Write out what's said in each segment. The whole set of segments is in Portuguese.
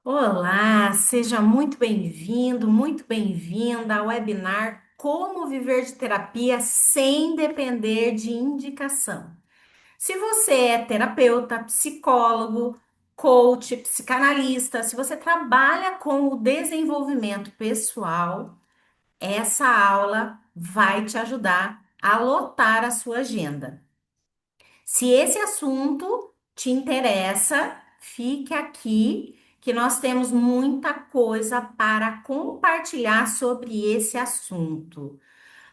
Olá, seja muito bem-vindo, muito bem-vinda ao webinar Como Viver de Terapia Sem Depender de Indicação. Se você é terapeuta, psicólogo, coach, psicanalista, se você trabalha com o desenvolvimento pessoal, essa aula vai te ajudar a lotar a sua agenda. Se esse assunto te interessa, fique aqui que nós temos muita coisa para compartilhar sobre esse assunto.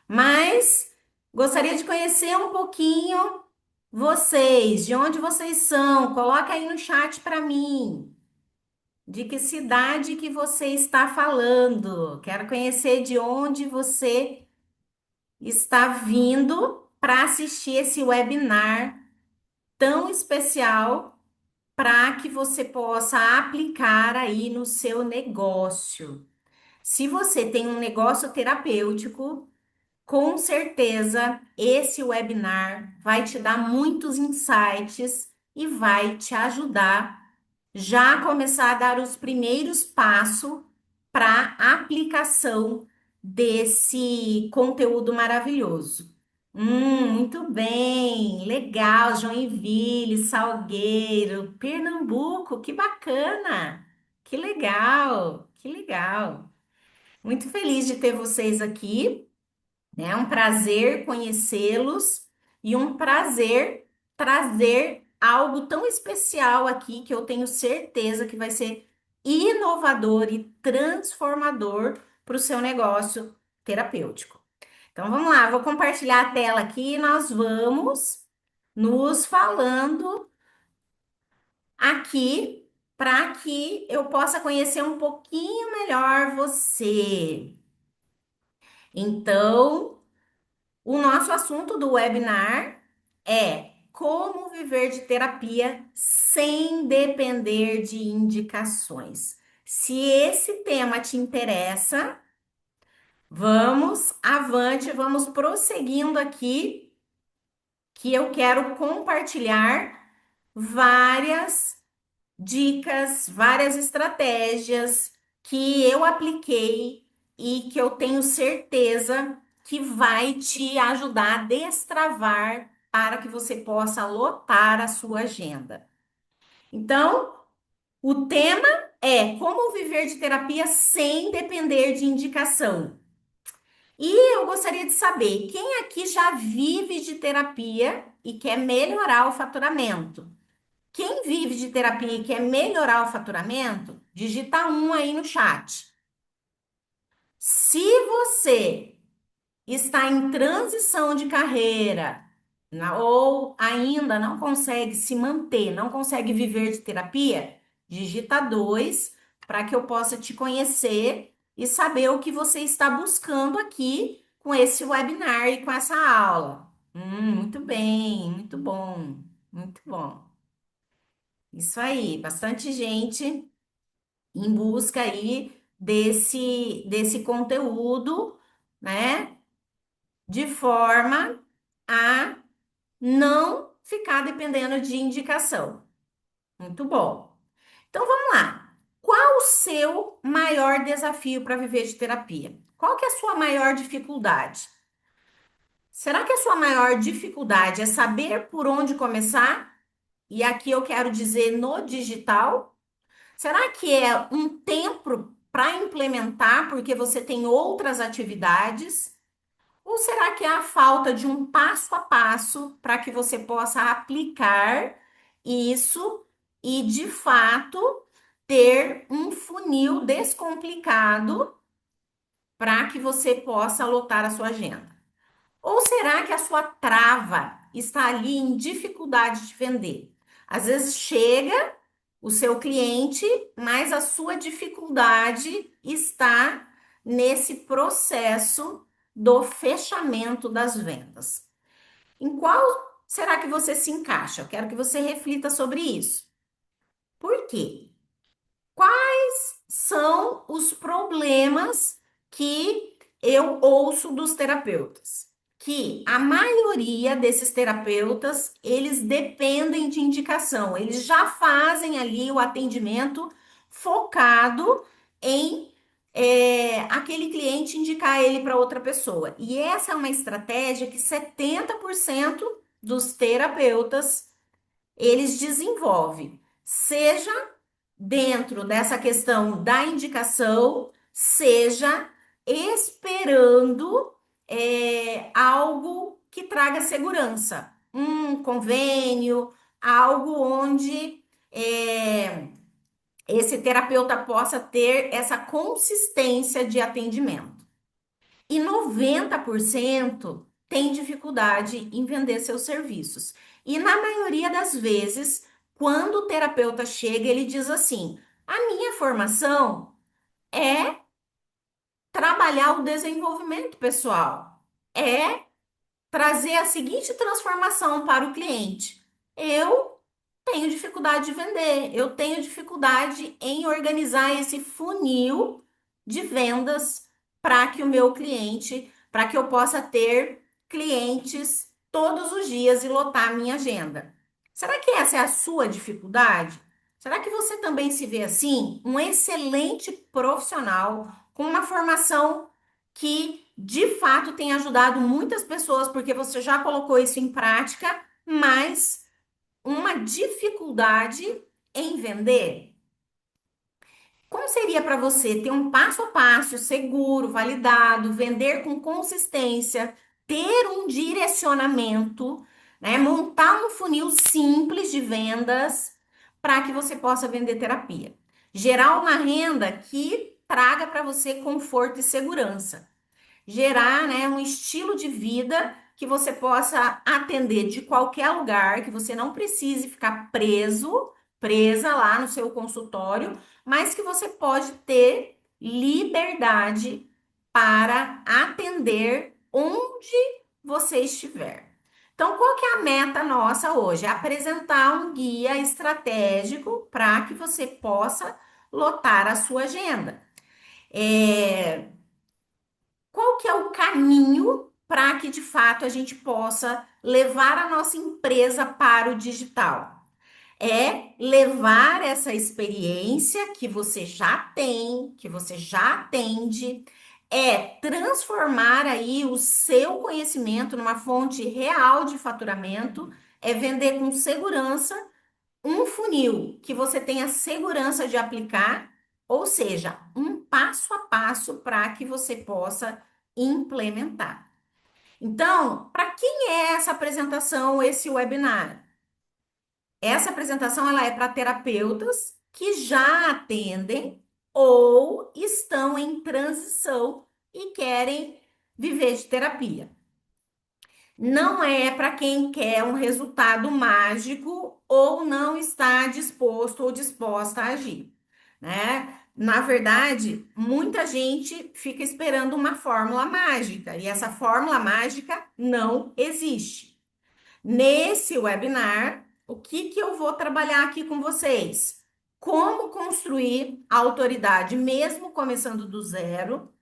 Mas gostaria de conhecer um pouquinho vocês, de onde vocês são. Coloca aí no chat para mim. De que cidade que você está falando? Quero conhecer de onde você está vindo para assistir esse webinar tão especial para que você possa aplicar aí no seu negócio. Se você tem um negócio terapêutico, com certeza esse webinar vai te dar muitos insights e vai te ajudar já a começar a dar os primeiros passos para a aplicação desse conteúdo maravilhoso. Muito bem, legal, Joinville, Salgueiro, Pernambuco, que bacana, que legal, que legal. Muito feliz de ter vocês aqui. É um prazer conhecê-los e um prazer trazer algo tão especial aqui que eu tenho certeza que vai ser inovador e transformador para o seu negócio terapêutico. Então vamos lá, vou compartilhar a tela aqui e nós vamos nos falando aqui para que eu possa conhecer um pouquinho melhor você. Então, o nosso assunto do webinar é como viver de terapia sem depender de indicações. Se esse tema te interessa, vamos avante, vamos prosseguindo aqui, que eu quero compartilhar várias dicas, várias estratégias que eu apliquei e que eu tenho certeza que vai te ajudar a destravar para que você possa lotar a sua agenda. Então, o tema é como viver de terapia sem depender de indicação. E eu gostaria de saber, quem aqui já vive de terapia e quer melhorar o faturamento? Quem vive de terapia e quer melhorar o faturamento, digita um aí no chat. Se você está em transição de carreira, ou ainda não consegue se manter, não consegue viver de terapia, digita dois para que eu possa te conhecer e saber o que você está buscando aqui com esse webinar e com essa aula. Muito bem, muito bom, muito bom. Isso aí, bastante gente em busca aí desse conteúdo, né? De forma a não ficar dependendo de indicação. Muito bom. Então vamos lá. Qual o seu maior desafio para viver de terapia? Qual que é a sua maior dificuldade? Será que a sua maior dificuldade é saber por onde começar? E aqui eu quero dizer no digital. Será que é um tempo para implementar porque você tem outras atividades? Ou será que é a falta de um passo a passo para que você possa aplicar isso e, de fato, ter um funil descomplicado para que você possa lotar a sua agenda? Ou será que a sua trava está ali em dificuldade de vender? Às vezes chega o seu cliente, mas a sua dificuldade está nesse processo do fechamento das vendas. Em qual será que você se encaixa? Eu quero que você reflita sobre isso. Por quê? Quais são os problemas que eu ouço dos terapeutas? Que a maioria desses terapeutas, eles dependem de indicação, eles já fazem ali o atendimento focado em aquele cliente indicar ele para outra pessoa. E essa é uma estratégia que 70% dos terapeutas eles desenvolvem, seja dentro dessa questão da indicação, seja esperando algo que traga segurança, um convênio, algo onde esse terapeuta possa ter essa consistência de atendimento. E 90% tem dificuldade em vender seus serviços. E na maioria das vezes, quando o terapeuta chega, ele diz assim: a minha formação é trabalhar o desenvolvimento pessoal, é trazer a seguinte transformação para o cliente. Eu tenho dificuldade de vender, eu tenho dificuldade em organizar esse funil de vendas para que o meu cliente, para que eu possa ter clientes todos os dias e lotar a minha agenda. Será que essa é a sua dificuldade? Será que você também se vê assim? Um excelente profissional com uma formação que de fato tem ajudado muitas pessoas, porque você já colocou isso em prática, mas uma dificuldade em vender? Como seria para você ter um passo a passo seguro, validado, vender com consistência, ter um direcionamento, né? Montar um funil simples de vendas para que você possa vender terapia. Gerar uma renda que traga para você conforto e segurança, gerar, né, um estilo de vida que você possa atender de qualquer lugar, que você não precise ficar presa lá no seu consultório, mas que você pode ter liberdade para atender onde você estiver. Então, qual que é a meta nossa hoje? É apresentar um guia estratégico para que você possa lotar a sua agenda. É, qual que é o caminho para que de fato a gente possa levar a nossa empresa para o digital? É levar essa experiência que você já tem, que você já atende, é transformar aí o seu conhecimento numa fonte real de faturamento, é vender com segurança um funil que você tenha segurança de aplicar, ou seja, um passo a passo para que você possa implementar. Então, para quem é essa apresentação, esse webinar? Essa apresentação ela é para terapeutas que já atendem ou estão em transição e querem viver de terapia. Não é para quem quer um resultado mágico ou não está disposto ou disposta a agir, né? Na verdade, muita gente fica esperando uma fórmula mágica e essa fórmula mágica não existe. Nesse webinar, o que que eu vou trabalhar aqui com vocês? Como construir autoridade, mesmo começando do zero,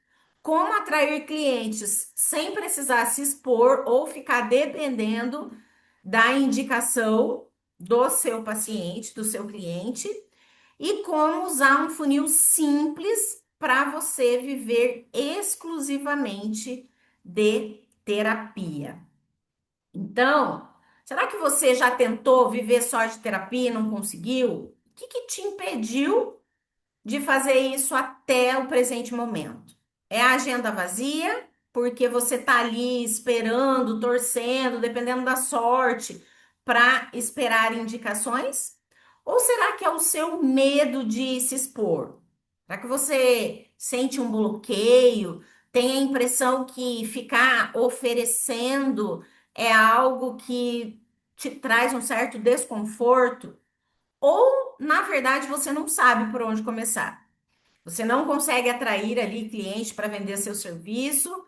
como atrair clientes sem precisar se expor ou ficar dependendo da indicação do seu paciente, do seu cliente, e como usar um funil simples para você viver exclusivamente de terapia. Então, será que você já tentou viver só de terapia e não conseguiu? O que que te impediu de fazer isso até o presente momento? É a agenda vazia, porque você tá ali esperando, torcendo, dependendo da sorte, para esperar indicações? Ou será que é o seu medo de se expor? Será que você sente um bloqueio? Tem a impressão que ficar oferecendo é algo que te traz um certo desconforto? Ou, na verdade, você não sabe por onde começar? Você não consegue atrair ali cliente para vender seu serviço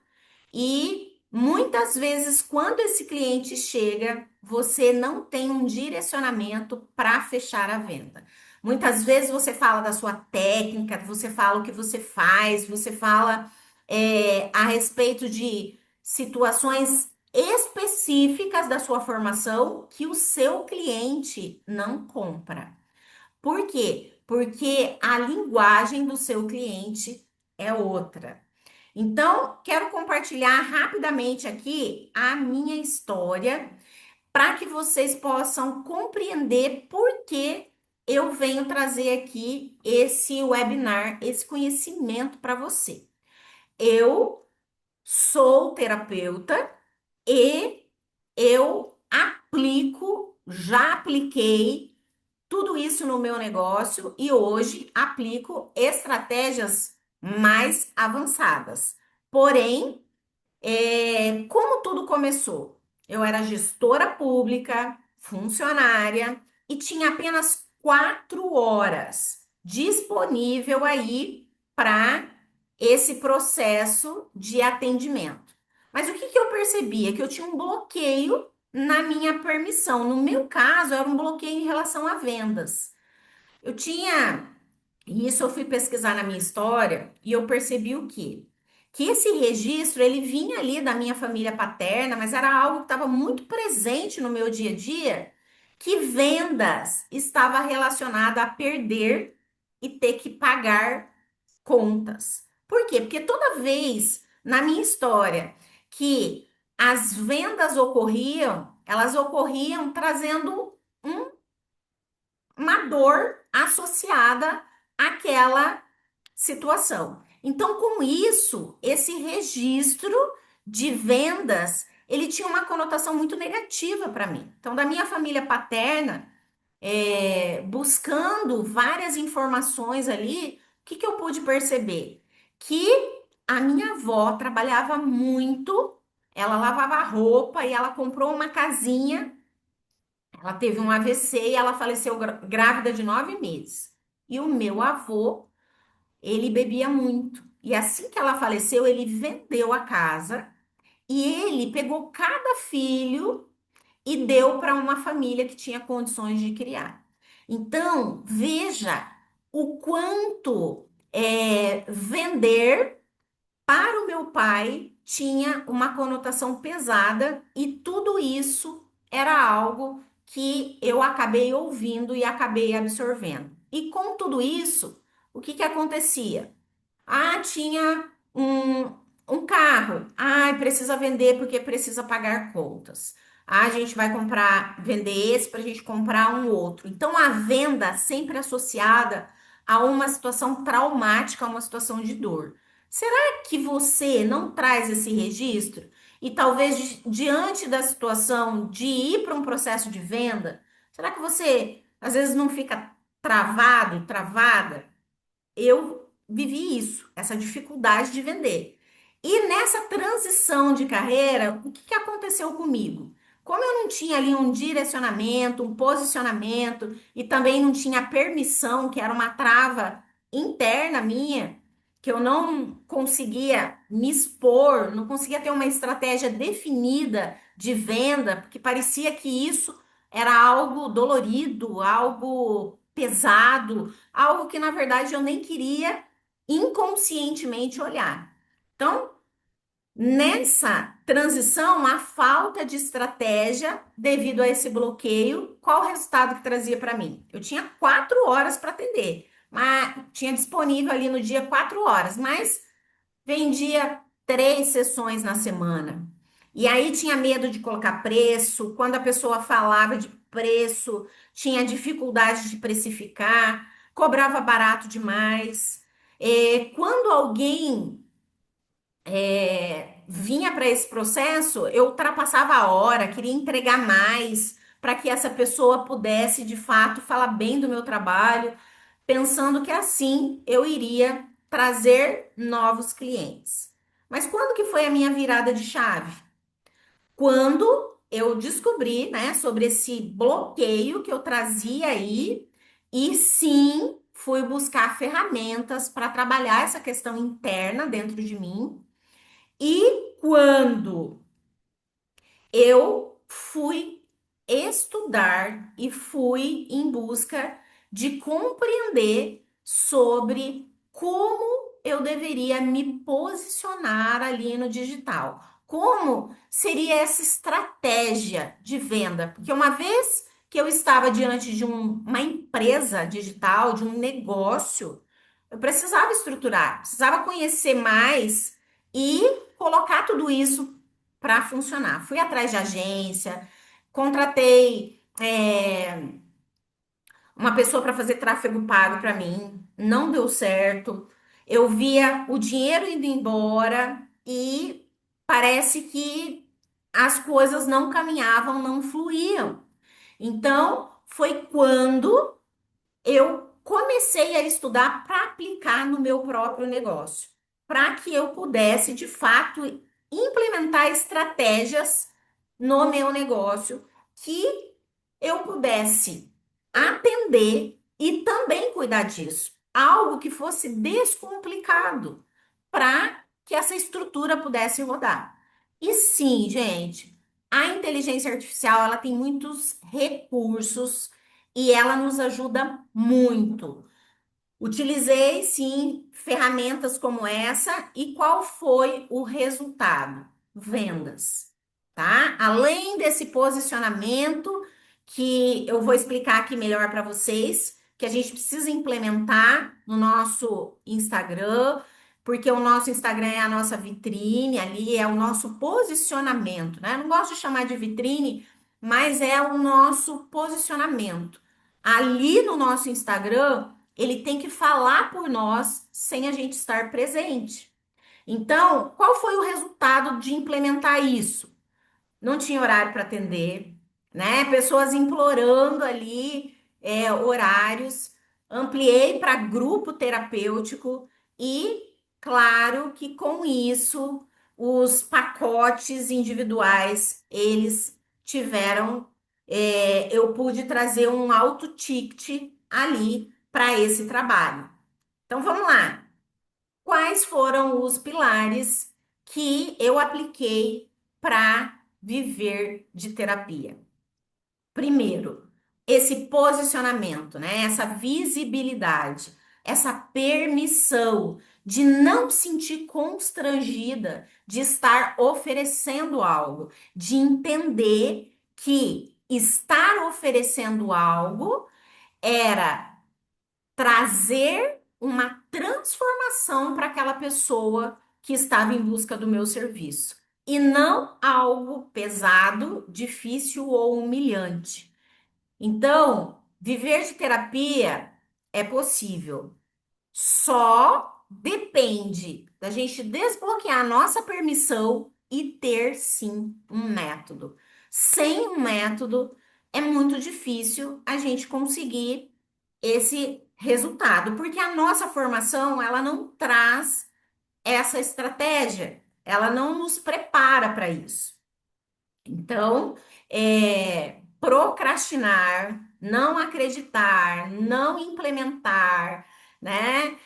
e muitas vezes, quando esse cliente chega, você não tem um direcionamento para fechar a venda. Muitas vezes você fala da sua técnica, você fala o que você faz, você fala a respeito de situações específicas da sua formação que o seu cliente não compra. Por quê? porque a linguagem do seu cliente é outra. Então, quero compartilhar rapidamente aqui a minha história para que vocês possam compreender por que eu venho trazer aqui esse webinar, esse conhecimento para você. Eu sou terapeuta e eu já apliquei tudo isso no meu negócio e hoje aplico estratégias mais avançadas. Porém, como tudo começou? Eu era gestora pública, funcionária e tinha apenas 4 horas disponível aí para esse processo de atendimento. Mas o que que eu percebia? Que eu tinha um bloqueio na minha permissão. No meu caso, era um bloqueio em relação a vendas. Eu tinha e isso eu fui pesquisar na minha história e eu percebi o quê? Que esse registro, ele vinha ali da minha família paterna, mas era algo que estava muito presente no meu dia a dia, que vendas estava relacionada a perder e ter que pagar contas. Por quê? Porque toda vez na minha história que as vendas ocorriam, elas ocorriam trazendo um uma dor associada àquela situação. Então, com isso, esse registro de vendas, ele tinha uma conotação muito negativa para mim. Então, da minha família paterna, buscando várias informações ali, o que que eu pude perceber? Que a minha avó trabalhava muito, ela lavava roupa e ela comprou uma casinha. Ela teve um AVC e ela faleceu grávida de 9 meses. E o meu avô, ele bebia muito. E assim que ela faleceu, ele vendeu a casa e ele pegou cada filho e deu para uma família que tinha condições de criar. Então, veja o quanto vender para o meu pai tinha uma conotação pesada e tudo isso era algo que eu acabei ouvindo e acabei absorvendo. E com tudo isso, o que que acontecia? Ah, tinha um carro. Ah, precisa vender porque precisa pagar contas. Ah, a gente vai comprar, vender esse para a gente comprar um outro. Então, a venda sempre associada a uma situação traumática, a uma situação de dor. Será que você não traz esse registro? E talvez diante da situação de ir para um processo de venda, será que você às vezes não fica travado, travada? Eu vivi isso, essa dificuldade de vender. E nessa transição de carreira, o que que aconteceu comigo? Como eu não tinha ali um direcionamento, um posicionamento e também não tinha permissão, que era uma trava interna minha, que eu não conseguia me expor, não conseguia ter uma estratégia definida de venda, porque parecia que isso era algo dolorido, algo pesado, algo que na verdade eu nem queria inconscientemente olhar. Então, nessa transição, a falta de estratégia devido a esse bloqueio, qual o resultado que trazia para mim? Eu tinha 4 horas para atender, mas tinha disponível ali no dia 4 horas, mas vendia 3 sessões na semana. E aí tinha medo de colocar preço. Quando a pessoa falava de preço, tinha dificuldade de precificar, cobrava barato demais. Quando alguém vinha para esse processo, eu ultrapassava a hora, queria entregar mais para que essa pessoa pudesse de fato falar bem do meu trabalho, pensando que assim eu iria trazer novos clientes. Mas quando que foi a minha virada de chave? Quando eu descobri, né, sobre esse bloqueio que eu trazia aí e sim fui buscar ferramentas para trabalhar essa questão interna dentro de mim. E quando eu fui estudar e fui em busca de compreender sobre como eu deveria me posicionar ali no digital. Como seria essa estratégia de venda? Porque uma vez que eu estava diante de uma empresa digital, de um negócio. Eu precisava estruturar, precisava conhecer mais e colocar tudo isso para funcionar. Fui atrás de agência, contratei uma pessoa para fazer tráfego pago para mim, não deu certo. Eu via o dinheiro indo embora e parece que as coisas não caminhavam, não fluíam. Então, foi quando eu comecei a estudar para aplicar no meu próprio negócio, para que eu pudesse, de fato, implementar estratégias no meu negócio que eu pudesse atender e também cuidar disso. Algo que fosse descomplicado para que essa estrutura pudesse rodar. E sim, gente, a inteligência artificial, ela tem muitos recursos e ela nos ajuda muito. Utilizei sim ferramentas como essa e qual foi o resultado? Vendas, tá? Além desse posicionamento que eu vou explicar aqui melhor para vocês, que a gente precisa implementar no nosso Instagram, porque o nosso Instagram é a nossa vitrine, ali é o nosso posicionamento, né? Eu não gosto de chamar de vitrine, mas é o nosso posicionamento. Ali no nosso Instagram, ele tem que falar por nós sem a gente estar presente. Então, qual foi o resultado de implementar isso? Não tinha horário para atender, né? Pessoas implorando ali horários. Ampliei para grupo terapêutico e, claro, que com isso os pacotes individuais eles tiveram. Eu pude trazer um alto ticket ali para esse trabalho. Então vamos lá. Quais foram os pilares que eu apliquei para viver de terapia? Primeiro, esse posicionamento, né? Essa visibilidade, essa permissão de não sentir constrangida de estar oferecendo algo, de entender que estar oferecendo algo era trazer uma transformação para aquela pessoa que estava em busca do meu serviço. E não algo pesado, difícil ou humilhante. Então, viver de terapia é possível. Só depende da gente desbloquear a nossa permissão e ter sim um método. Sem um método, é muito difícil a gente conseguir esse resultado, porque a nossa formação, ela não traz essa estratégia, ela não nos prepara para isso. Então, procrastinar, não acreditar, não implementar, né?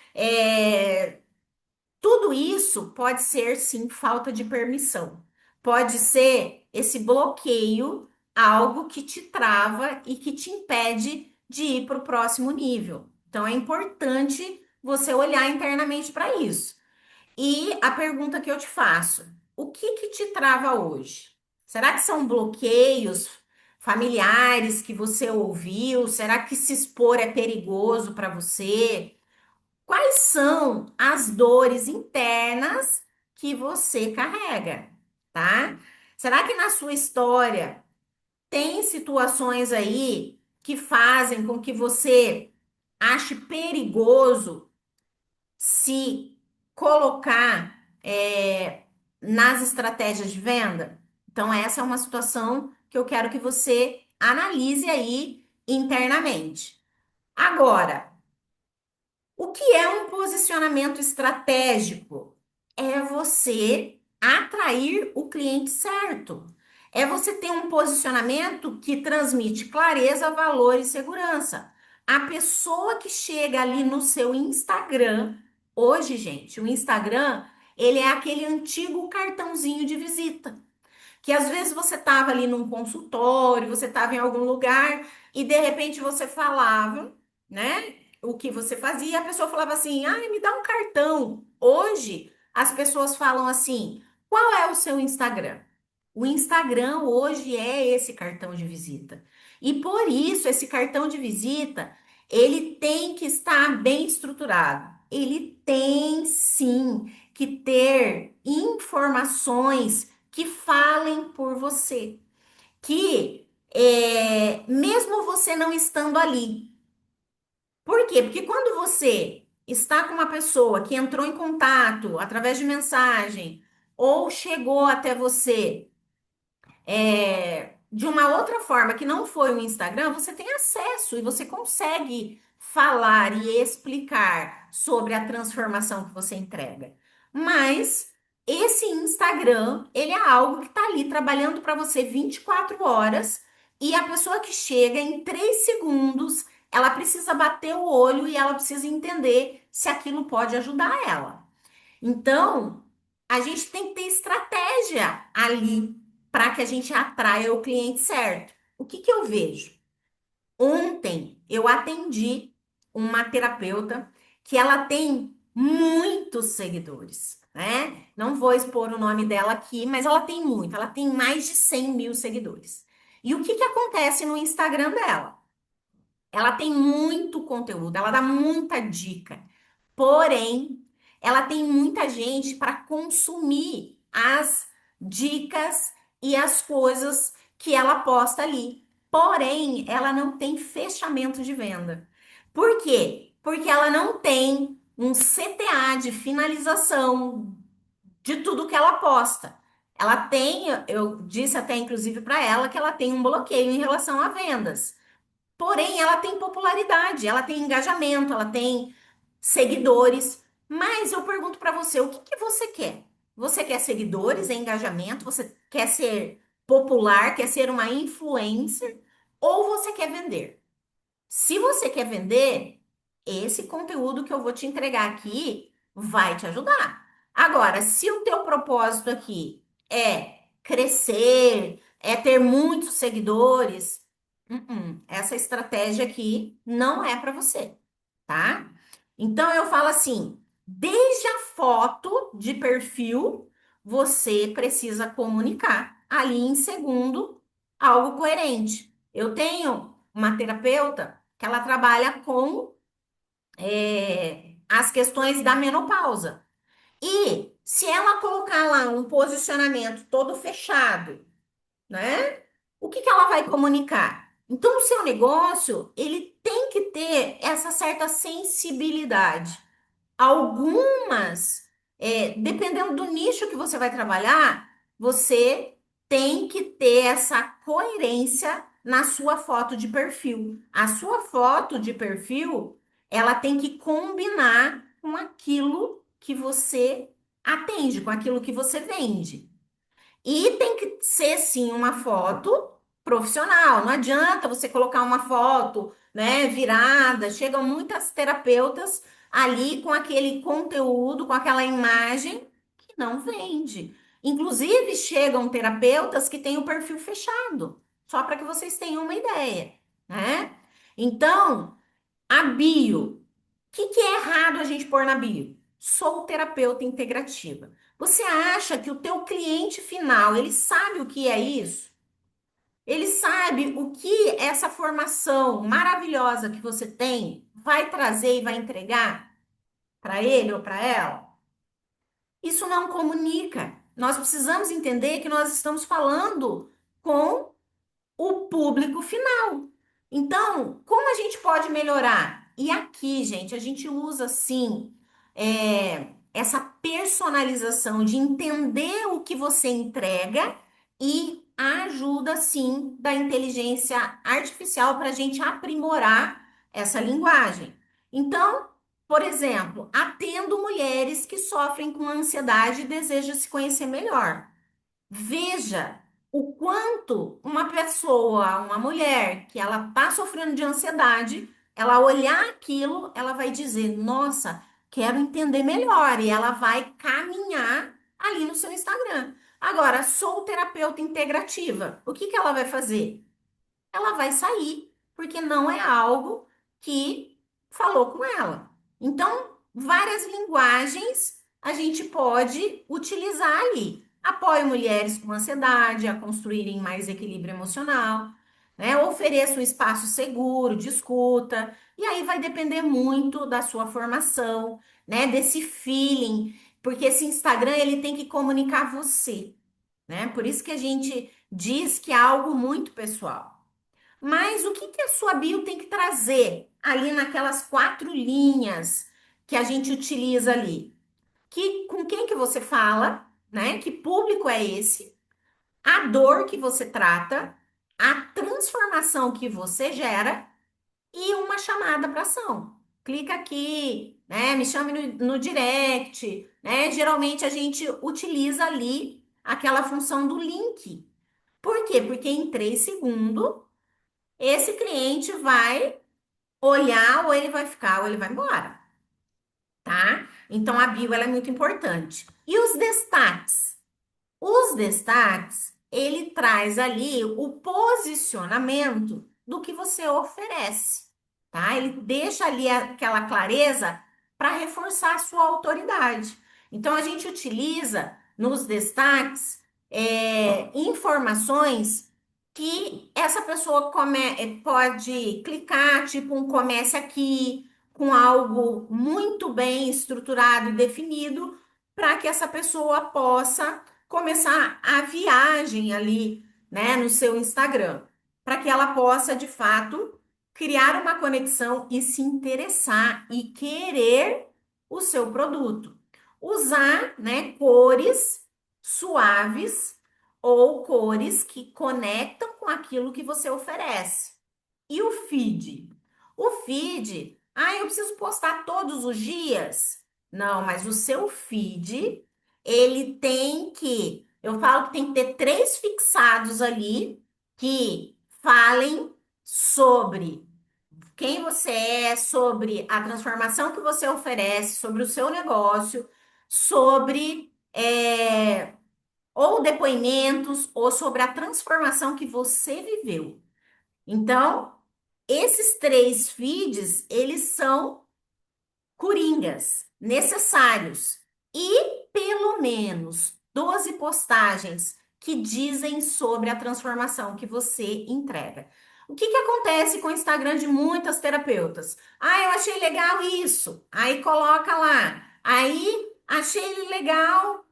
Tudo isso pode ser, sim, falta de permissão. Pode ser esse bloqueio, algo que te trava e que te impede de ir para o próximo nível. Então, é importante você olhar internamente para isso. E a pergunta que eu te faço: o que que te trava hoje? Será que são bloqueios familiares que você ouviu? Será que se expor é perigoso para você? Quais são as dores internas que você carrega, tá? Será que na sua história tem situações aí que fazem com que você ache perigoso se colocar nas estratégias de venda? Então, essa é uma situação que eu quero que você analise aí internamente. Agora, o que é um posicionamento estratégico? É você atrair o cliente certo. É você ter um posicionamento que transmite clareza, valor e segurança. A pessoa que chega ali no seu Instagram, hoje, gente, o Instagram, ele é aquele antigo cartãozinho de visita que às vezes você estava ali num consultório, você estava em algum lugar e de repente você falava, né? O que você fazia, e a pessoa falava assim: "Ah, me dá um cartão". Hoje as pessoas falam assim: "Qual é o seu Instagram?" O Instagram hoje é esse cartão de visita. E por isso esse cartão de visita, ele tem que estar bem estruturado. Ele tem sim que ter informações que falem por você, que mesmo você não estando ali. Por quê? Porque quando você está com uma pessoa que entrou em contato através de mensagem ou chegou até você de uma outra forma que não foi o Instagram, você tem acesso e você consegue falar e explicar sobre a transformação que você entrega. Mas esse Instagram, ele é algo que está ali trabalhando para você 24 horas e a pessoa que chega em 3 segundos, ela precisa bater o olho e ela precisa entender se aquilo pode ajudar ela. Então, a gente tem que ter estratégia ali para que a gente atraia o cliente certo. O que que eu vejo? Ontem eu atendi uma terapeuta que ela tem muitos seguidores, né? Não vou expor o nome dela aqui, mas ela tem muito, ela tem mais de 100 mil seguidores. E o que que acontece no Instagram dela? Ela tem muito conteúdo, ela dá muita dica. Porém, ela tem muita gente para consumir as dicas e as coisas que ela posta ali. Porém, ela não tem fechamento de venda. Por quê? Porque ela não tem um CTA de finalização de tudo que ela posta. Ela tem, eu disse até inclusive para ela que ela tem um bloqueio em relação a vendas. Porém, ela tem popularidade, ela tem engajamento, ela tem seguidores. Mas eu pergunto para você, o que que você quer? Você quer seguidores, engajamento? Você quer ser popular, quer ser uma influencer? Ou você quer vender? Se você quer vender, esse conteúdo que eu vou te entregar aqui vai te ajudar. Agora, se o teu propósito aqui é crescer, é ter muitos seguidores, essa estratégia aqui não é para você, tá? Então eu falo assim, desde a foto de perfil, você precisa comunicar ali em segundo algo coerente. Eu tenho uma terapeuta que ela trabalha com as questões da menopausa. E se ela colocar lá um posicionamento todo fechado, né? O que que ela vai comunicar? Então, o seu negócio, ele tem que ter essa certa sensibilidade. Algumas, dependendo do nicho que você vai trabalhar, você tem que ter essa coerência na sua foto de perfil. A sua foto de perfil, ela tem que combinar com aquilo que você atende, com aquilo que você vende. E tem que ser sim uma foto profissional. Não adianta você colocar uma foto, né, virada. Chegam muitas terapeutas ali com aquele conteúdo, com aquela imagem que não vende. Inclusive, chegam terapeutas que têm o perfil fechado, só para que vocês tenham uma ideia, né? Então, a bio. O que que é errado a gente pôr na bio? Sou terapeuta integrativa. Você acha que o teu cliente final, ele sabe o que é isso? Ele sabe o que essa formação maravilhosa que você tem vai trazer e vai entregar para ele ou para ela? Isso não comunica. Nós precisamos entender que nós estamos falando com o público final. Então, como a gente pode melhorar? E aqui, gente, a gente usa sim essa personalização de entender o que você entrega e a ajuda sim da inteligência artificial para a gente aprimorar essa linguagem. Então, por exemplo, atendo mulheres que sofrem com ansiedade e desejam se conhecer melhor. Veja o quanto uma pessoa, uma mulher que ela está sofrendo de ansiedade, ela olhar aquilo, ela vai dizer: "Nossa, quero entender melhor", e ela vai caminhar ali no seu Instagram. Agora, sou terapeuta integrativa. O que que ela vai fazer? Ela vai sair, porque não é algo que falou com ela. Então, várias linguagens a gente pode utilizar ali. Apoio mulheres com ansiedade a construírem mais equilíbrio emocional. né? Ofereça um espaço seguro de escuta, e aí vai depender muito da sua formação, né? Desse feeling, porque esse Instagram ele tem que comunicar você, né? Por isso que a gente diz que é algo muito pessoal. Mas o que que a sua bio tem que trazer ali naquelas quatro linhas que a gente utiliza ali? Que com quem que você fala, né? Que público é esse? A dor que você trata, a transformação que você gera e uma chamada para ação. Clica aqui, né? Me chame no direct, né? Geralmente a gente utiliza ali aquela função do link. Por quê? Porque em 3 segundos esse cliente vai olhar ou ele vai ficar ou ele vai embora, tá? Então a bio ela é muito importante. E os destaques? Os destaques, ele traz ali o posicionamento do que você oferece, tá? Ele deixa ali aquela clareza para reforçar a sua autoridade. Então, a gente utiliza nos destaques informações que essa pessoa pode clicar, tipo um comece aqui, com algo muito bem estruturado e definido, para que essa pessoa possa começar a viagem ali, né, no seu Instagram, para que ela possa, de fato, criar uma conexão e se interessar e querer o seu produto. Usar, né, cores suaves ou cores que conectam com aquilo que você oferece. E o feed? O feed, eu preciso postar todos os dias? Não, mas o seu feed, ele tem que, eu falo que tem que ter três fixados ali que falem sobre quem você é, sobre a transformação que você oferece, sobre o seu negócio, sobre ou depoimentos, ou sobre a transformação que você viveu. Então, esses três feeds, eles são coringas, necessários. E pelo menos 12 postagens que dizem sobre a transformação que você entrega. O que que acontece com o Instagram de muitas terapeutas? Eu achei legal isso. Aí coloca lá. Aí achei legal.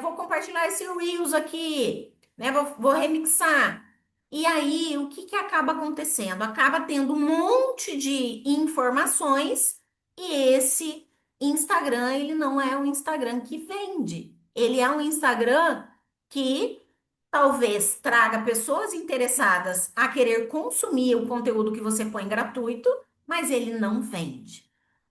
Vou compartilhar esse Reels aqui, né? Vou remixar. E aí, o que que acaba acontecendo? Acaba tendo um monte de informações e esse Instagram, ele não é um Instagram que vende. Ele é um Instagram que talvez traga pessoas interessadas a querer consumir o conteúdo que você põe gratuito, mas ele não vende.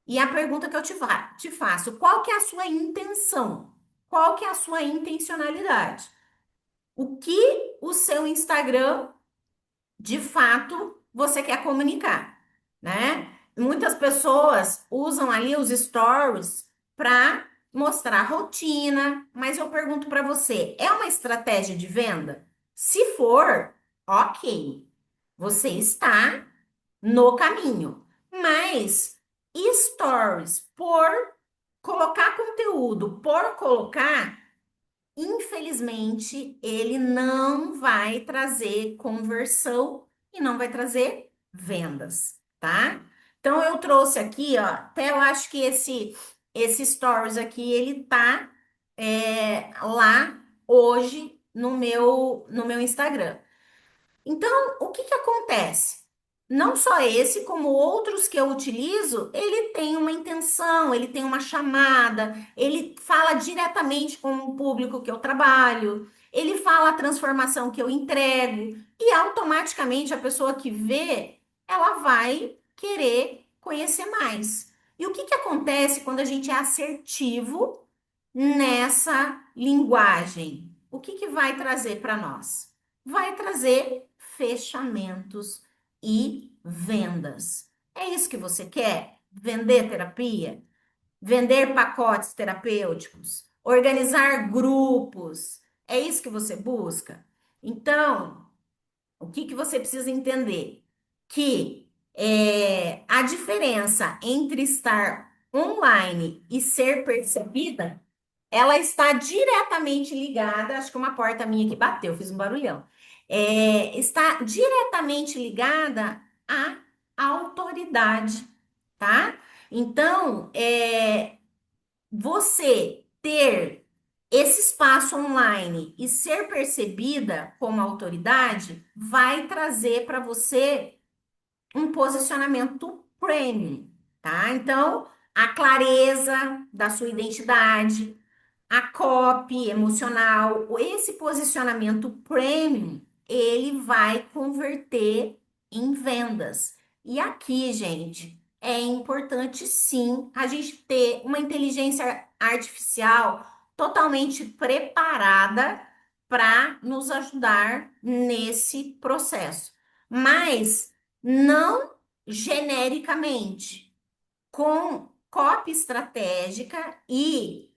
E a pergunta que eu te faço, qual que é a sua intenção? Qual que é a sua intencionalidade? O que o seu Instagram de fato você quer comunicar, né? Muitas pessoas usam ali os stories para mostrar rotina, mas eu pergunto para você, é uma estratégia de venda? Se for, ok, você está no caminho. Mas stories por colocar conteúdo, por colocar, infelizmente, ele não vai trazer conversão e não vai trazer vendas, tá? Então eu trouxe aqui, ó, até eu acho que esse stories aqui ele tá lá hoje no meu Instagram. Então, o que que acontece? Não só esse, como outros que eu utilizo, ele tem uma intenção, ele tem uma chamada, ele fala diretamente com o público que eu trabalho, ele fala a transformação que eu entrego, e automaticamente a pessoa que vê, ela vai querer conhecer mais. E o que que acontece quando a gente é assertivo nessa linguagem? O que que vai trazer para nós? Vai trazer fechamentos e vendas. É isso que você quer? Vender terapia? Vender pacotes terapêuticos? Organizar grupos? É isso que você busca? Então, o que que você precisa entender? Que a diferença entre estar online e ser percebida, ela está diretamente ligada. Acho que uma porta minha que bateu, fiz um barulhão. está diretamente ligada à autoridade, tá? Então, você ter esse espaço online e ser percebida como autoridade vai trazer para você um posicionamento premium, tá? Então, a clareza da sua identidade, a copy emocional, esse posicionamento premium, ele vai converter em vendas. E aqui, gente, é importante sim a gente ter uma inteligência artificial totalmente preparada para nos ajudar nesse processo. Mas não genericamente, com copy estratégica e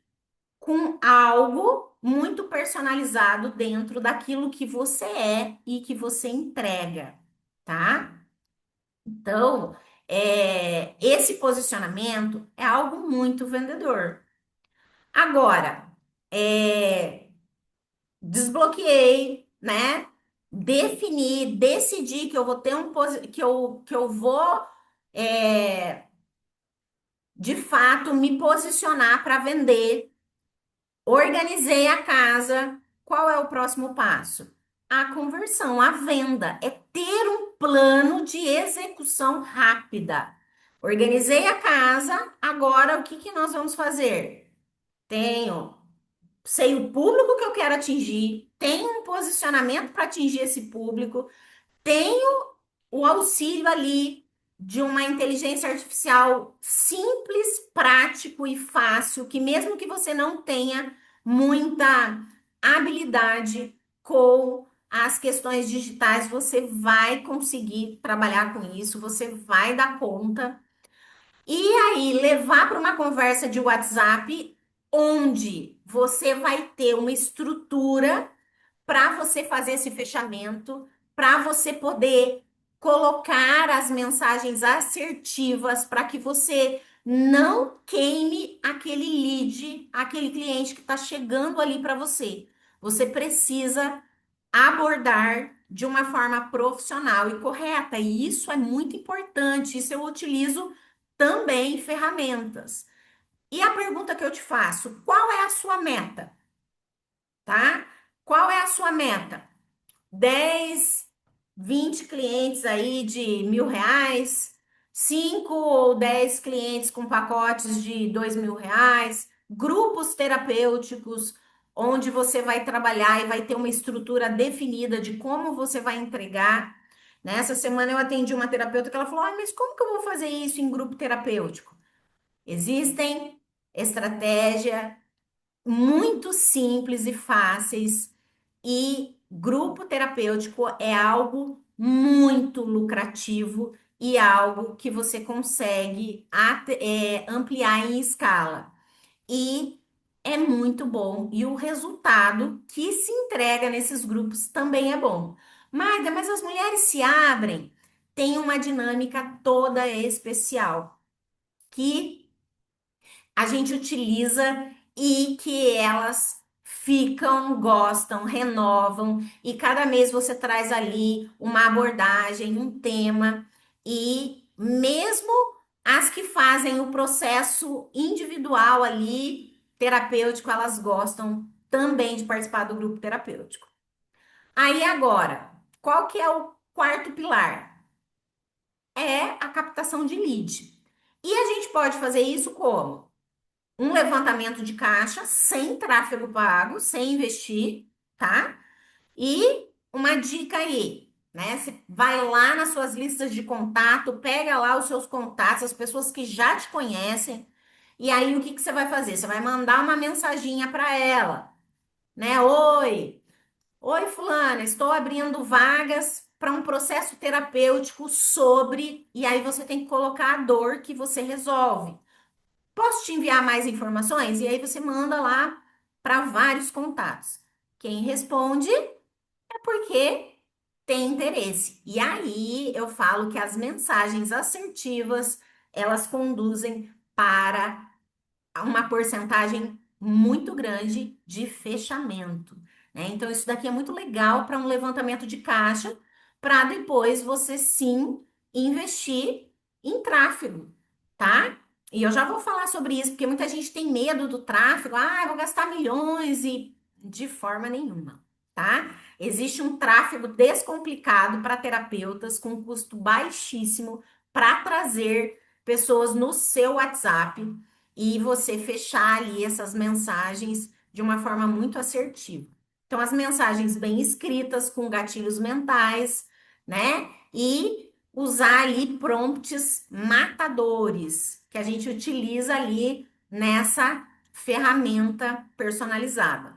com algo muito personalizado dentro daquilo que você é e que você entrega, tá? Então, esse posicionamento é algo muito vendedor. Agora, desbloqueei, né? Defini, decidi que eu vou ter que eu vou de fato me posicionar para vender. Organizei a casa. Qual é o próximo passo? A conversão, a venda. É ter um plano de execução rápida. Organizei a casa. Agora, o que que nós vamos fazer? Sei o público que eu quero atingir, tenho um posicionamento para atingir esse público, tenho o auxílio ali de uma inteligência artificial simples, prático e fácil, que mesmo que você não tenha muita habilidade com as questões digitais, você vai conseguir trabalhar com isso, você vai dar conta. E aí, levar para uma conversa de WhatsApp, onde você vai ter uma estrutura para você fazer esse fechamento, para você poder colocar as mensagens assertivas para que você não queime aquele lead, aquele cliente que está chegando ali para você. Você precisa abordar de uma forma profissional e correta, e isso é muito importante. Isso eu utilizo também em ferramentas. E a pergunta que eu te faço, qual é a sua meta, tá? Qual é a sua meta? 10, 20 clientes aí de R$ 1.000, 5 ou 10 clientes com pacotes de R$ 2.000, grupos terapêuticos, onde você vai trabalhar e vai ter uma estrutura definida de como você vai entregar. Nessa semana eu atendi uma terapeuta que ela falou: mas como que eu vou fazer isso em grupo terapêutico? Existem estratégias muito simples e fáceis, e grupo terapêutico é algo muito lucrativo e algo que você consegue ampliar em escala. E é muito bom. E o resultado que se entrega nesses grupos também é bom. Magda, mas as mulheres se abrem, tem uma dinâmica toda especial que a gente utiliza e que elas ficam, gostam, renovam, e cada mês você traz ali uma abordagem, um tema, e mesmo as que fazem o processo individual ali, terapêutico, elas gostam também de participar do grupo terapêutico. Aí agora, qual que é o quarto pilar? É a captação de lead. E a gente pode fazer isso como? Um levantamento de caixa sem tráfego pago, sem investir, tá? E uma dica aí, né? Você vai lá nas suas listas de contato, pega lá os seus contatos, as pessoas que já te conhecem, e aí o que que você vai fazer? Você vai mandar uma mensaginha para ela, né? Oi, fulana, estou abrindo vagas para um processo terapêutico sobre, e aí você tem que colocar a dor que você resolve. Posso te enviar mais informações? E aí você manda lá para vários contatos. Quem responde é porque tem interesse. E aí eu falo que as mensagens assertivas, elas conduzem para uma porcentagem muito grande de fechamento, né? Então, isso daqui é muito legal para um levantamento de caixa, para depois você sim investir em tráfego, tá? E eu já vou falar sobre isso, porque muita gente tem medo do tráfego. Ah, eu vou gastar milhões e de forma nenhuma, tá? Existe um tráfego descomplicado para terapeutas com custo baixíssimo para trazer pessoas no seu WhatsApp e você fechar ali essas mensagens de uma forma muito assertiva. Então, as mensagens bem escritas, com gatilhos mentais, né? E usar ali prompts matadores, que a gente utiliza ali nessa ferramenta personalizada.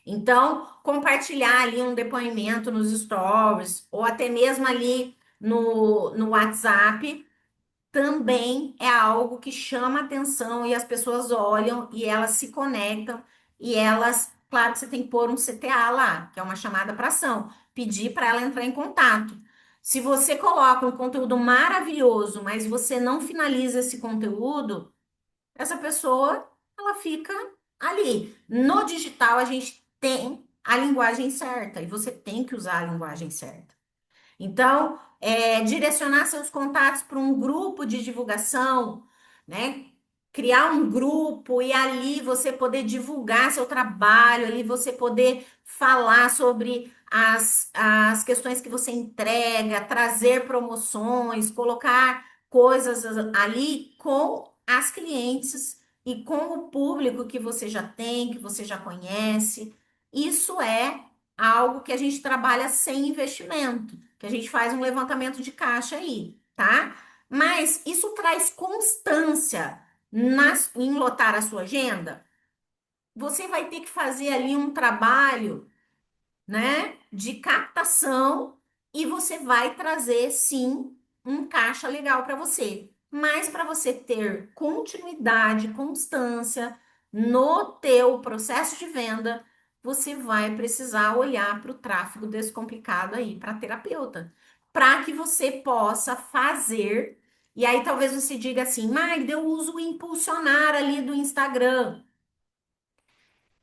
Então, compartilhar ali um depoimento nos stories, ou até mesmo ali no WhatsApp, também é algo que chama atenção e as pessoas olham e elas se conectam e elas, claro que você tem que pôr um CTA lá, que é uma chamada para ação, pedir para ela entrar em contato. Se você coloca um conteúdo maravilhoso, mas você não finaliza esse conteúdo, essa pessoa, ela fica ali. No digital, a gente tem a linguagem certa e você tem que usar a linguagem certa. Então, direcionar seus contatos para um grupo de divulgação, né? Criar um grupo e ali você poder divulgar seu trabalho, ali você poder falar sobre as questões que você entrega, trazer promoções, colocar coisas ali com as clientes e com o público que você já tem, que você já conhece. Isso é algo que a gente trabalha sem investimento, que a gente faz um levantamento de caixa aí, tá? Mas isso traz constância em lotar a sua agenda. Você vai ter que fazer ali um trabalho, né, de captação e você vai trazer sim um caixa legal para você. Mas para você ter continuidade, constância no teu processo de venda, você vai precisar olhar para o tráfego descomplicado aí para terapeuta, para que você possa fazer. E aí talvez você diga assim, Magda, eu uso o impulsionar ali do Instagram.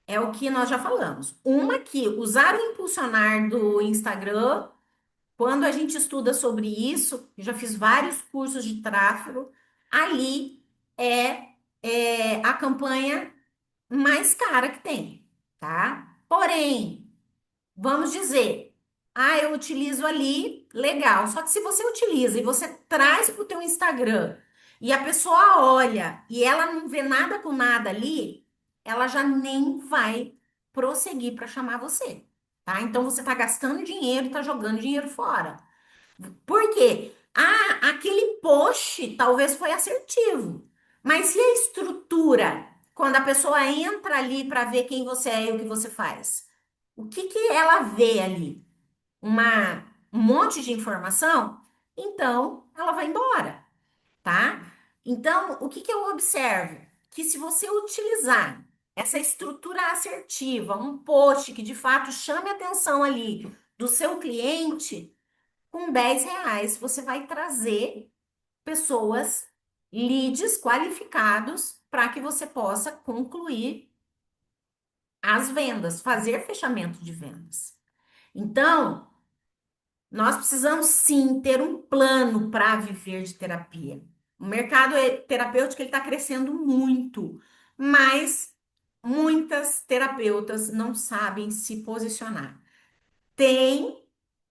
É o que nós já falamos. Uma que usar o impulsionar do Instagram, quando a gente estuda sobre isso, eu já fiz vários cursos de tráfego, ali é a campanha mais cara que tem, tá? Porém, vamos dizer, eu utilizo ali, legal. Só que se você utiliza e você traz para o teu Instagram e a pessoa olha e ela não vê nada com nada ali, ela já nem vai prosseguir para chamar você, tá? Então você está gastando dinheiro e está jogando dinheiro fora. Por quê? Aquele post talvez foi assertivo, mas e a estrutura? Quando a pessoa entra ali para ver quem você é e o que você faz? O que que ela vê ali? Um monte de informação? Então, ela vai embora, tá? Então, o que que eu observo? Que se você utilizar essa estrutura assertiva, um post que de fato chame a atenção ali do seu cliente, com R$ 10 você vai trazer pessoas, leads qualificados para que você possa concluir as vendas, fazer fechamento de vendas. Então, nós precisamos sim ter um plano para viver de terapia. O mercado terapêutico está crescendo muito, mas muitas terapeutas não sabem se posicionar. Tem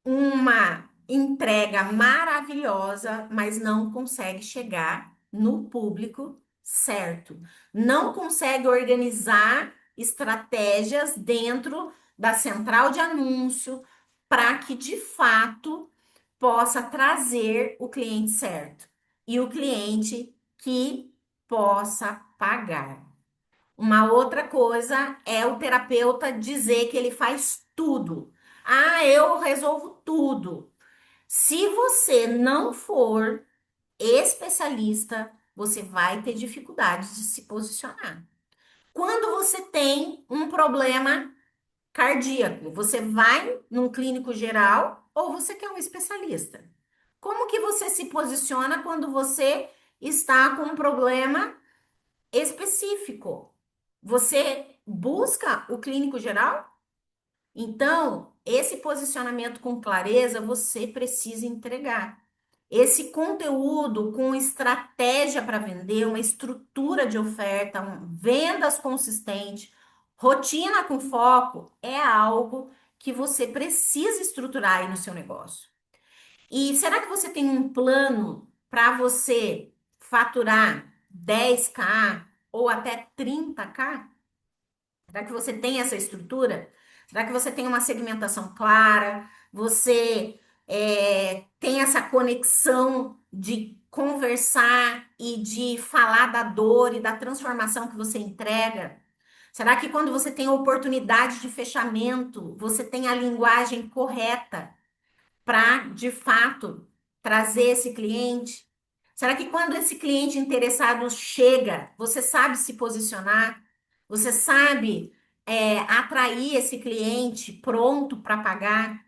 uma entrega maravilhosa, mas não consegue chegar no público certo. Não consegue organizar estratégias dentro da central de anúncio para que de fato possa trazer o cliente certo e o cliente que possa pagar. Uma outra coisa é o terapeuta dizer que ele faz tudo. Eu resolvo tudo. Se você não for especialista, você vai ter dificuldade de se posicionar. Quando você tem um problema cardíaco, você vai num clínico geral ou você quer um especialista? Como que você se posiciona quando você está com um problema específico? Você busca o clínico geral Então, esse posicionamento com clareza você precisa entregar. Esse conteúdo com estratégia para vender, uma estrutura de oferta, vendas consistente, rotina com foco, é algo que você precisa estruturar aí no seu negócio. E será que você tem um plano para você faturar 10K ou até 30K? Será que você tem essa estrutura? Será que você tem uma segmentação clara? Você tem essa conexão de conversar e de falar da dor e da transformação que você entrega? Será que quando você tem a oportunidade de fechamento, você tem a linguagem correta para, de fato, trazer esse cliente? Será que quando esse cliente interessado chega, você sabe se posicionar? Você sabe, atrair esse cliente pronto para pagar?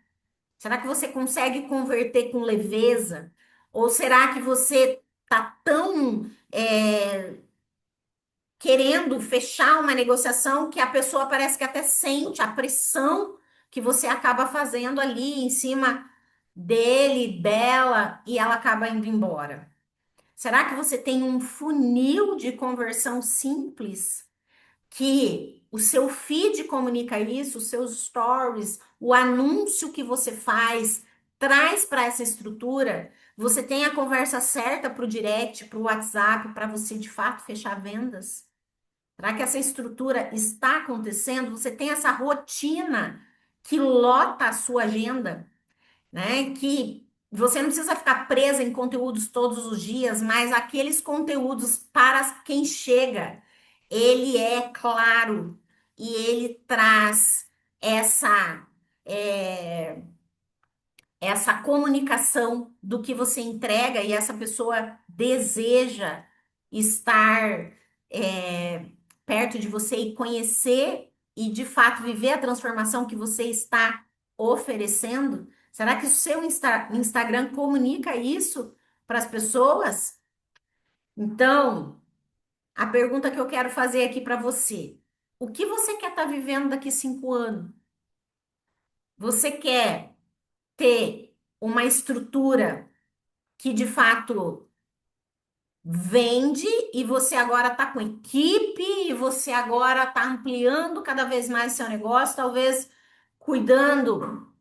Será que você consegue converter com leveza? Ou será que você tá tão, querendo fechar uma negociação que a pessoa parece que até sente a pressão que você acaba fazendo ali em cima dele, dela, e ela acaba indo embora? Será que você tem um funil de conversão simples que o seu feed comunica isso, os seus stories, o anúncio que você faz traz para essa estrutura? Você tem a conversa certa para o direct, para o WhatsApp, para você de fato fechar vendas? Será que essa estrutura está acontecendo? Você tem essa rotina que lota a sua agenda, né? Que você não precisa ficar presa em conteúdos todos os dias, mas aqueles conteúdos para quem chega, ele é claro e ele traz essa é, essa comunicação do que você entrega e essa pessoa deseja estar é, perto de você e conhecer e de fato viver a transformação que você está oferecendo? Será que o seu Instagram comunica isso para as pessoas? Então, a pergunta que eu quero fazer aqui para você: o que você quer estar vivendo daqui 5 anos? Você quer ter uma estrutura que de fato vende e você agora está com equipe e você agora está ampliando cada vez mais seu negócio, talvez cuidando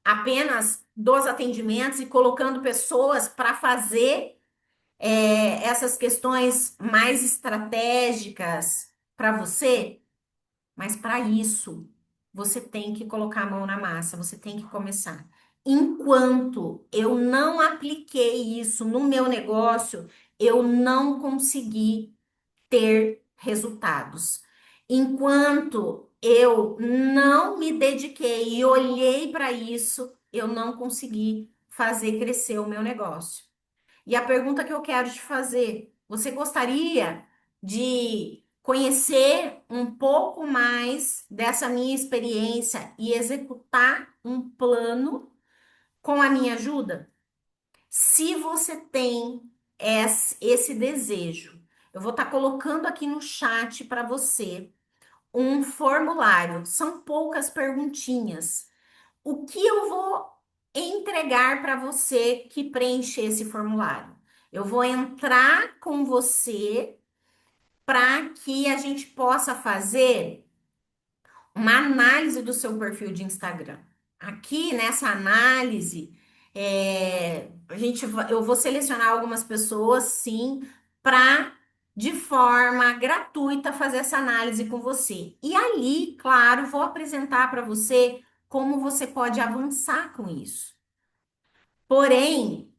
apenas dos atendimentos e colocando pessoas para fazer essas questões mais estratégicas para você? Mas para isso, você tem que colocar a mão na massa, você tem que começar. Enquanto eu não apliquei isso no meu negócio, eu não consegui ter resultados. Enquanto eu não me dediquei e olhei para isso, eu não consegui fazer crescer o meu negócio. E a pergunta que eu quero te fazer: você gostaria de conhecer um pouco mais dessa minha experiência e executar um plano com a minha ajuda? Se você tem esse desejo, eu vou estar colocando aqui no chat para você um formulário. São poucas perguntinhas. O que eu vou entregar para você que preenche esse formulário? Eu vou entrar com você para que a gente possa fazer uma análise do seu perfil de Instagram. Aqui nessa análise, eu vou selecionar algumas pessoas, sim, para de forma gratuita fazer essa análise com você. E ali, claro, vou apresentar para você como você pode avançar com isso. Porém,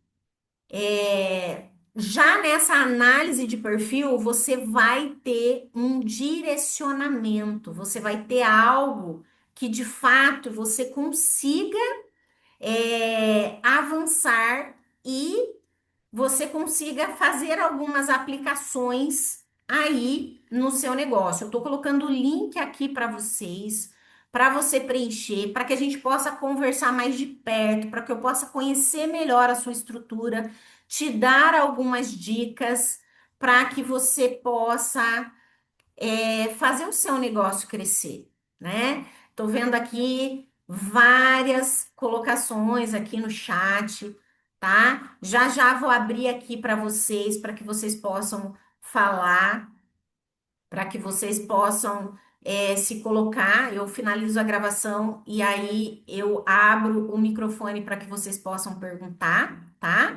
já nessa análise de perfil, você vai ter um direcionamento, você vai ter algo que de fato você consiga avançar e você consiga fazer algumas aplicações aí no seu negócio. Eu estou colocando o link aqui para você preencher, para que a gente possa conversar mais de perto, para que eu possa conhecer melhor a sua estrutura, te dar algumas dicas para que você possa fazer o seu negócio crescer, né? Tô vendo aqui várias colocações aqui no chat, tá? Já já vou abrir aqui para que vocês possam falar, para que vocês possam se colocar. Eu finalizo a gravação e aí eu abro o microfone para que vocês possam perguntar, tá?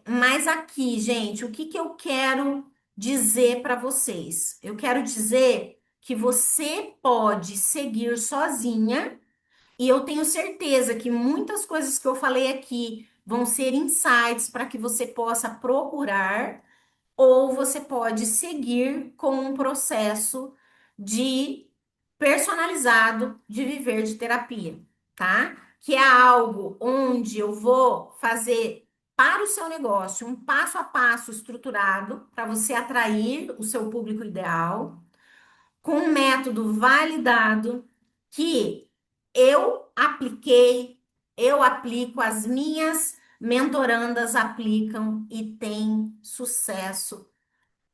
Mas aqui, gente, o que que eu quero dizer para vocês? Eu quero dizer que você pode seguir sozinha, e eu tenho certeza que muitas coisas que eu falei aqui vão ser insights para que você possa procurar, ou você pode seguir com um processo de personalizado de viver de terapia, tá? Que é algo onde eu vou fazer para o seu negócio um passo a passo estruturado para você atrair o seu público ideal, com um método validado que eu apliquei, eu aplico, as minhas mentorandas aplicam e tem sucesso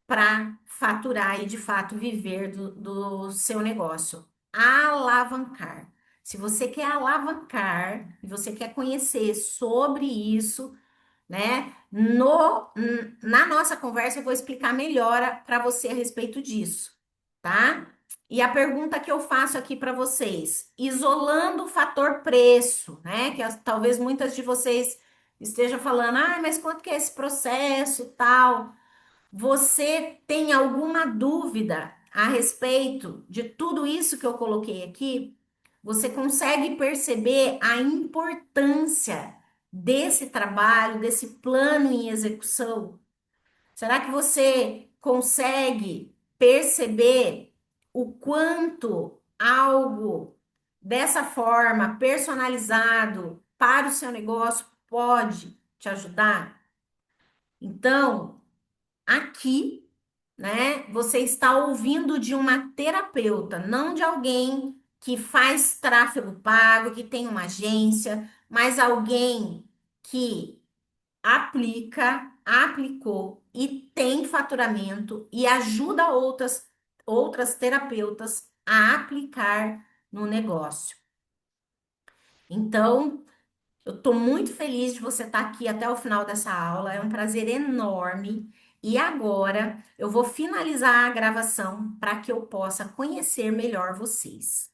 para faturar e de fato viver do seu negócio. Alavancar. Se você quer alavancar e você quer conhecer sobre isso, né? Na nossa conversa eu vou explicar melhor para você a respeito disso, tá? E a pergunta que eu faço aqui para vocês, isolando o fator preço, né? Talvez muitas de vocês estejam falando, ah, mas quanto que é esse processo, tal? Você tem alguma dúvida a respeito de tudo isso que eu coloquei aqui? Você consegue perceber a importância desse trabalho, desse plano em execução? Será que você consegue perceber o quanto algo dessa forma, personalizado para o seu negócio, pode te ajudar? Então, aqui, né, você está ouvindo de uma terapeuta, não de alguém que faz tráfego pago, que tem uma agência, mas alguém que aplicou e tem faturamento e ajuda outras terapeutas a aplicar no negócio. Então, eu estou muito feliz de você estar aqui até o final dessa aula, é um prazer enorme. E agora eu vou finalizar a gravação para que eu possa conhecer melhor vocês.